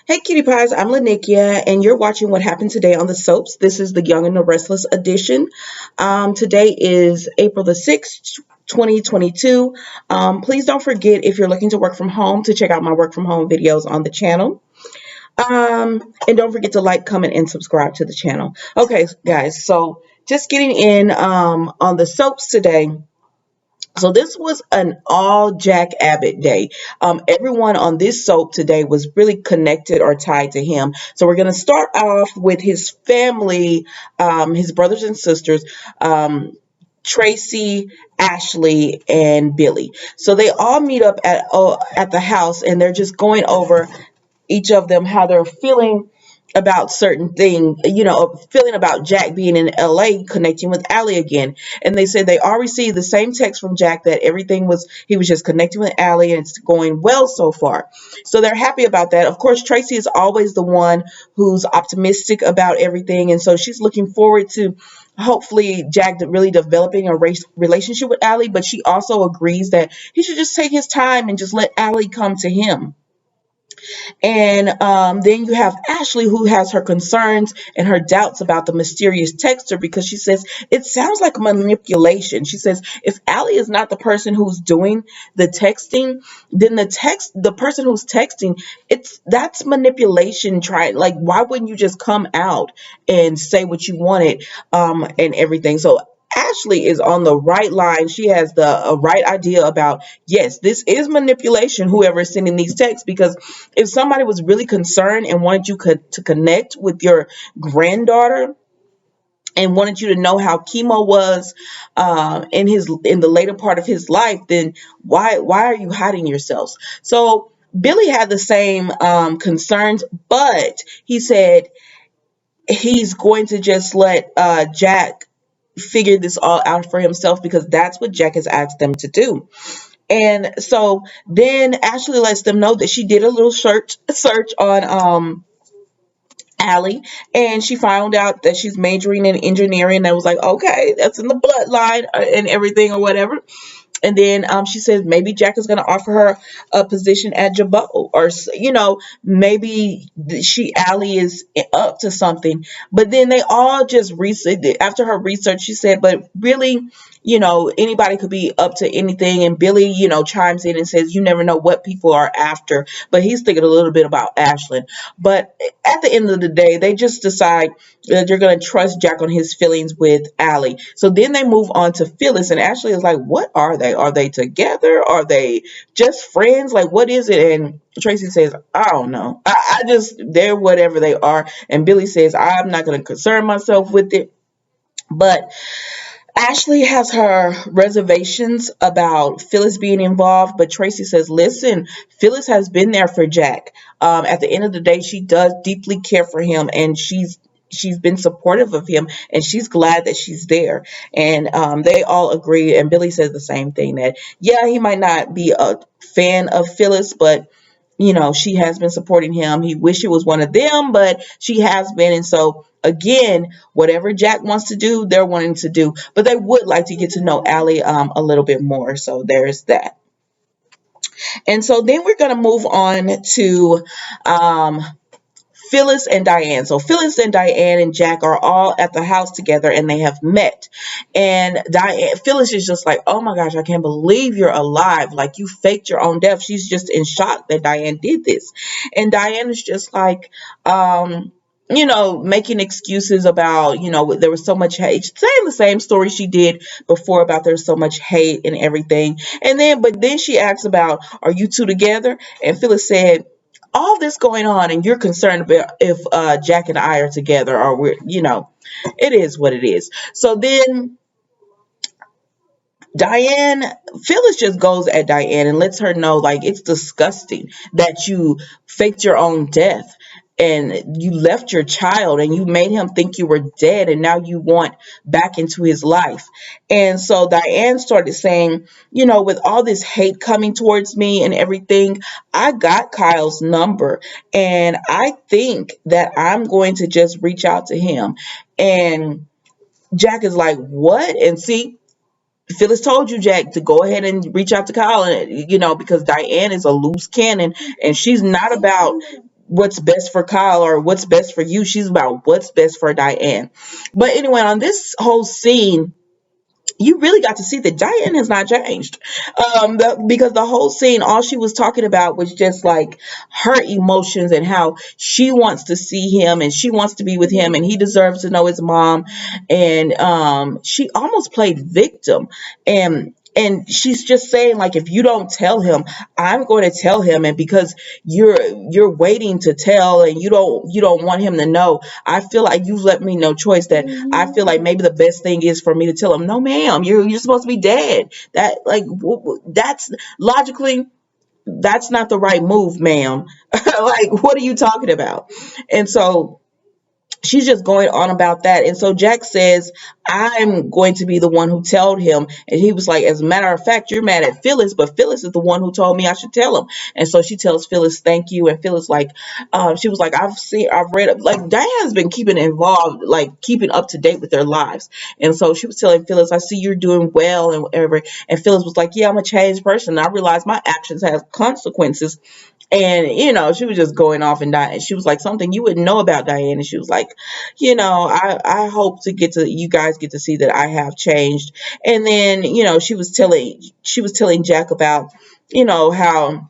Hey, cutie pies, I'm Lanikia, and you're watching What Happened Today on the Soaps. This is the Young and the Restless edition. Today is April the 6th, 2022. Please don't forget, if you're looking to work from home, to check out my work from home videos on the channel. And don't forget to like, comment, and subscribe to the channel. Okay, guys, so just getting in on the soaps today. So this was an all Jack Abbott day. Everyone on this soap today was really connected or tied to him. So we're going to start off with his family, his brothers and sisters, Traci, Ashley, and Billy. So they all meet up at the house, and they're just going over each of them how they're feeling about certain thing, feeling about Jack being in LA connecting with Allie again. And they said they all received the same text from Jack that he was just connecting with Allie and it's going well so far. So they're happy about that. Of course, Traci is always the one who's optimistic about everything. And so she's looking forward to hopefully Jack really developing a relationship with Allie, but she also agrees that he should just take his time and just let Allie come to him. And then you have Ashley, who has her concerns and her doubts about the mysterious texter because she says it sounds like manipulation. She says if Allie is not the person who's doing the texting, then the person who's texting, that's manipulation. Like, why wouldn't you just come out and say what you wanted and everything? So Ashley is on the right line. She has the right idea about, yes, this is manipulation, whoever is sending these texts, because if somebody was really concerned and wanted you to connect with your granddaughter and wanted you to know how chemo was in the later part of his life, then why are you hiding yourselves? So Billy had the same concerns, but he said he's going to just let Jack figure this all out for himself because that's what Jack has asked them to do. And so then Ashley lets them know that she did a little search on Allie, and she found out that she's majoring in engineering. That was like, okay, that's in the bloodline and everything or whatever. And then she says maybe Jack is going to offer her a position at Jabot, or maybe Allie is up to something. But then they all just after her research. She said, but really, anybody could be up to anything. And Billy, chimes in and says, you never know what people are after. But he's thinking a little bit about Ashlyn. But at the end of the day, they just decide that they're going to trust Jack on his feelings with Allie. So then they move on to Phyllis, and Ashley is like, what are they? Are they together? Are they just friends? Like, what is it? And Traci says, I don't know. They're whatever they are. And Billy says, I'm not going to concern myself with it. But Ashley has her reservations about Phyllis being involved, but Traci says, listen, Phyllis has been there for Jack. At the end of the day, she does deeply care for him, and she's been supportive of him, and she's glad that she's there. And they all agree, and Billy says the same thing, that yeah, he might not be a fan of Phyllis, but she has been supporting him. He wish it was one of them, but she has been. And so again, whatever Jack wants to do, they're wanting to do, but they would like to get to know Allie a little bit more. So there's that. And so then we're going to move on to um, Phyllis and Diane. So Phyllis and Diane and Jack are all at the house together, and they have met. And Phyllis is just like, oh my gosh, I can't believe you're alive. Like, you faked your own death. She's just in shock that Diane did this. And Diane is just like, making excuses about, there was so much hate, saying the same story she did before about there's so much hate and everything. But then she asks about, are you two together? And Phyllis said, all this going on and you're concerned about if Jack and I are together, or it is what it is. So then Phyllis just goes at Diane and lets her know, like, it's disgusting that you faked your own death and you left your child and you made him think you were dead, and now you want back into his life. And so Diane started saying, with all this hate coming towards me and everything, I got Kyle's number, and I think that I'm going to just reach out to him. And Jack is like, what? And see, Phyllis told you, Jack, to go ahead and reach out to Kyle, and because Diane is a loose cannon, and she's not about what's best for Kyle or what's best for you. She's about what's best for Diane. But anyway, on this whole scene, you really got to see that Diane has not changed. Because the whole scene, all she was talking about was just like her emotions and how she wants to see him and she wants to be with him and he deserves to know his mom. And she almost played victim. And she's just saying, like, if you don't tell him, I'm going to tell him. And because you're waiting to tell and you don't want him to know, I feel like you let me no choice. That I feel like maybe the best thing is for me to tell him, no, ma'am, you're supposed to be dead. That, like, that's logically, that's not the right move, ma'am. Like, what are you talking about? And so she's just going on about that. And so Jack says, I'm going to be the one who told him. And he was like, as a matter of fact, you're mad at Phyllis, but Phyllis is the one who told me I should tell him. And so she tells Phyllis, thank you. And Phyllis, like, she was like, I've read, like, Diane's been keeping involved, like, keeping up to date with their lives. And so she was telling Phyllis, I see you're doing well and whatever. And Phyllis was like, yeah, I'm a changed person. I realize my actions have consequences. And, she was just going off and dying. She was like, something you wouldn't know about Diane. And she was like, I hope to you guys get to see that I have changed. And then, she was telling Jack about, how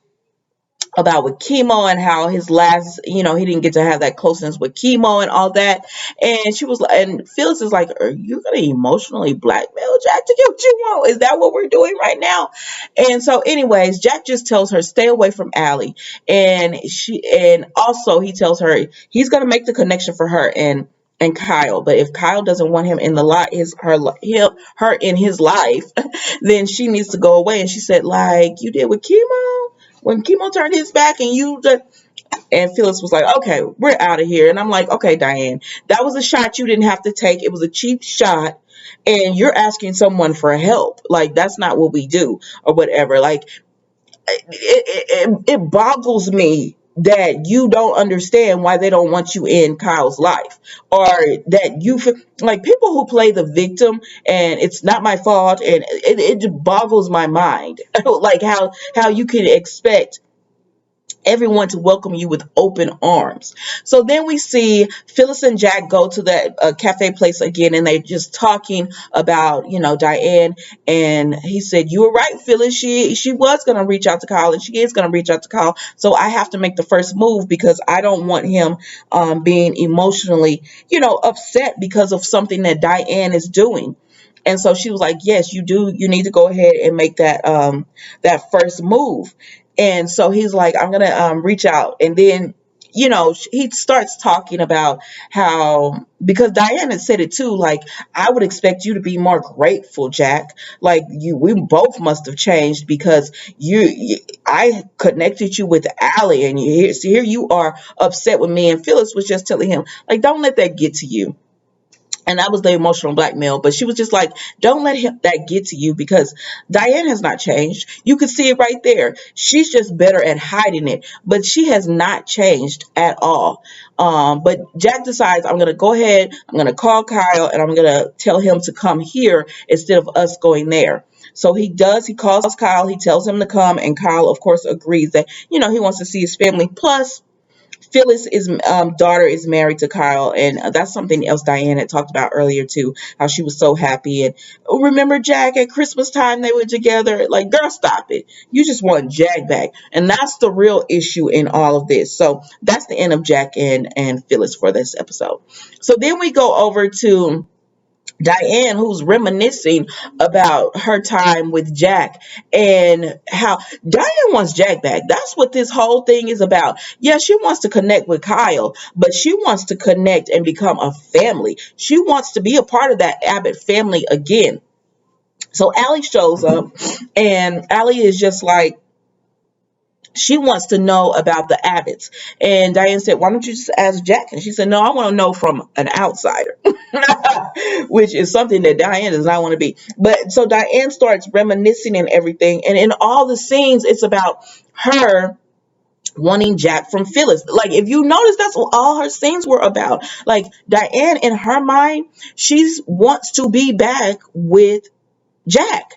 about with chemo and how his last, he didn't get to have that closeness with chemo and all that. And she was like, and Phyllis is like, are you going to emotionally blackmail Jack to get what you want? Is that what we're doing right now? And so anyways, Jack just tells her, stay away from Allie. And also he tells her he's going to make the connection for her and Kyle. But if Kyle doesn't want him in the lot, her in his life, then she needs to go away. And she said, like you did with chemo, when chemo turned his back, and you just. And Phyllis was like, okay, we're out of here. And I'm like, okay, Diane, that was a shot you didn't have to take. It was a cheap shot. And you're asking someone for help. Like, that's not what we do or whatever. Like, it boggles me that you don't understand why they don't want you in Kyle's life, or that you feel like people who play the victim and it's not my fault, and it boggles my mind. Like how you can expect everyone to welcome you with open arms. So then we see Phyllis and Jack go to that cafe place again, and they're just talking about, Diane. And he said, you were right, Phyllis. She was going to reach out to Kyle, and she is going to reach out to Kyle. So I have to make the first move because I don't want him being emotionally, upset because of something that Diane is doing. And so she was like, yes, you do. You need to go ahead and make that first move. And so he's like, I'm going to reach out. And then, he starts talking about how, because Diana said it too, like, I would expect you to be more grateful, Jack. Like, we both must have changed because I connected you with Allie, and here you are upset with me. And Phyllis was just telling him, like, don't let that get to you. And that was the emotional blackmail. But she was just like, don't let that get to you, because Diane has not changed. You could see it right there. She's just better at hiding it. But she has not changed at all. But Jack decides, I'm going to go ahead, I'm going to call Kyle, and I'm going to tell him to come here instead of us going there. So he does. He calls Kyle. He tells him to come. And Kyle, of course, agrees that, he wants to see his family. Plus, Phyllis' daughter is married to Kyle, and that's something else Diane had talked about earlier too. How she was so happy, and remember Jack at Christmas time they were together. Like, girl, stop it! You just want Jack back, and that's the real issue in all of this. So that's the end of Jack and Phyllis for this episode. So then we go over to Diane, who's reminiscing about her time with Jack and how Diane wants Jack back. That's what this whole thing is about. Yeah, she wants to connect with Kyle, but she wants to connect and become a family. She wants to be a part of that Abbott family again. So Allie shows up, and Allie is just like, she wants to know about the Abbotts. And Diane said, why don't you just ask Jack? And she said, no, I want to know from an outsider, which is something that Diane does not want to be. But so Diane starts reminiscing and everything. And in all the scenes, it's about her wanting Jack from Phyllis. Like, if you notice, that's what all her scenes were about. Like, Diane, in her mind, she wants to be back with Jack.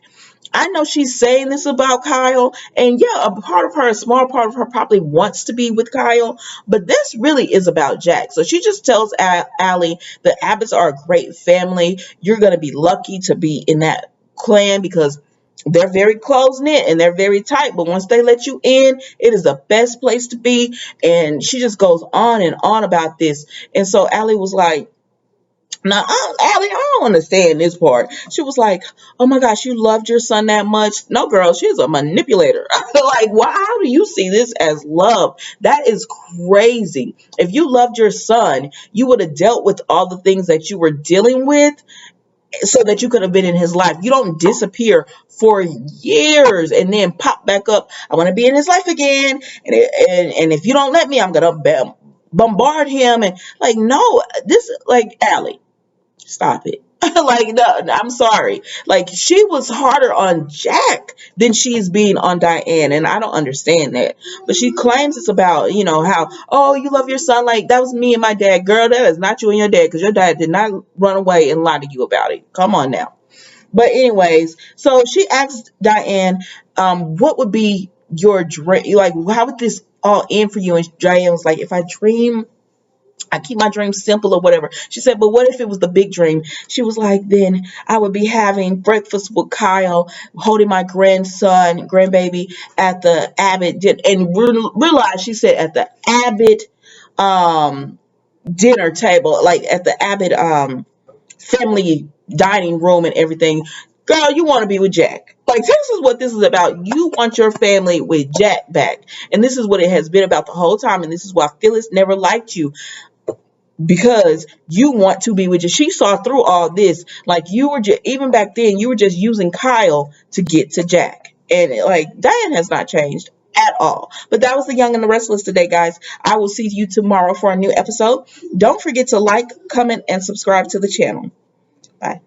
I know she's saying this about Kyle, and yeah, a part of her, a small part of her, probably wants to be with Kyle, but this really is about Jack. So she just tells Allie the Abbotts are a great family. You're going to be lucky to be in that clan because they're very close knit and they're very tight. But once they let you in, it is the best place to be. And she just goes on and on about this. And so Allie was like, now, Allie, I don't understand this part. She was like, "Oh my gosh, you loved your son that much?" No, girl, she's a manipulator. Like, why? How do you see this as love? That is crazy. If you loved your son, you would have dealt with all the things that you were dealing with, so that you could have been in his life. You don't disappear for years and then pop back up. I want to be in his life again, and if you don't let me, I'm gonna bombard him. And like, no, this like Allie. Stop it. Like, no, I'm sorry. Like, she was harder on Jack than she's being on Diane, and I don't understand that. But she claims it's about, how, oh, you love your son. Like, that was me and my dad. Girl, that is not you and your dad, because your dad did not run away and lie to you about it. Come on now. But anyways, so she asked Diane, what would be your dream? Like, how would this all end for you? And Diane was like, if I keep my dreams simple or whatever. She said, but what if it was the big dream? She was like, then I would be having breakfast with Kyle, holding my grandbaby at the Abbott and realize she said at the Abbott um, dinner table, like at the Abbott family dining room and everything. Girl, you want to be with Jack. Like, this is what this is about. You want your family with Jack back. And this is what it has been about the whole time. And this is why Phyllis never liked you, because you want to be with you. She saw through all this. Like, you were just, even back then, you were just using Kyle to get to Jack. And like, Diane has not changed at all. But that was the Young and the Restless today, guys. I will see you tomorrow for a new episode. Don't forget to like, comment, and subscribe to the channel. Bye.